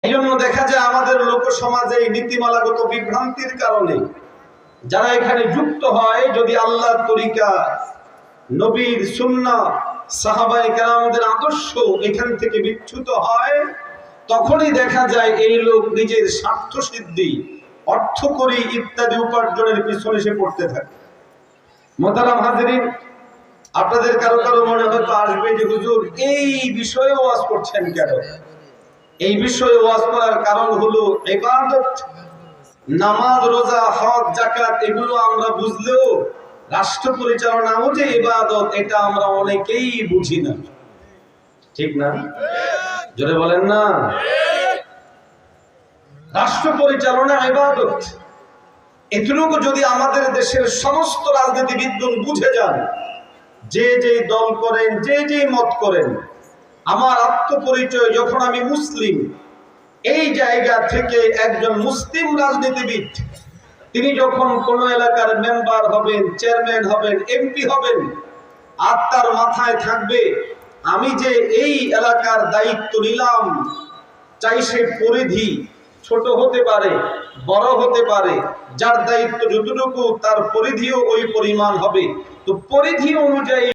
এইজন্য দেখা যায় আমাদের লোক সমাজে এই নীতিমালাগত বিভ্রান্তির কারণে যারা এখানে যুক্ত হয়, যদি আল্লাহর তরিকা, নবীর সুন্নাহ, সাহাবায়ে কেরামদের আদর্শ এখান থেকে বিচ্যুত হয়, তখনই দেখা যায় এই লোক নিজের স্বার্থ সিদ্ধি, অর্থকরী ইত্যাদি উপার্জনের পিছনে সে পড়তে থাকে। মোহতারাম হাজিরিন, আপনাদের কারো কারো মনে হয়তো আসবে যে হুজুর এই বিষয়ে ওয়াজ করছেন কেন? এই বিষয়ে ওয়াজ করার কারণ হলো ইবাদত, নামাজ, রোজা, হজ, যাকাত এগুলো আমরা বুঝলেও রাষ্ট্র পরিচালনাও যে ইবাদত এটা আমরা অনেকেই বুঝি না। ঠিক না? জোরে বলেন না। রাষ্ট্র পরিচালনা ইবাদত, এটুকু যদি আমাদের দেশের সমস্ত রাজনীতিবিদগণ বুঝে যান, যে যে দল করেন, যে যে মত করেন, আমার আত্মপরিচয় যখন আমি মুসলিম, এই জায়গা থেকে একজন মুসলিম রাজনীতিবিদ তিনি যখন কোন এলাকার মেম্বার হবেন, চেয়ারম্যান হবেন, এমপি হবেন, আর তার মাথায় থাকবে আমি যে এই এলাকার দায়িত্ব নিলাম, চাই সে পরিধি ছোট হতে পারে, বড় হতে পারে, যার দায়িত্ব যতটুকু তার পরিধিও ওই পরিমাণ হবে, তো পরিধি অনুযায়ী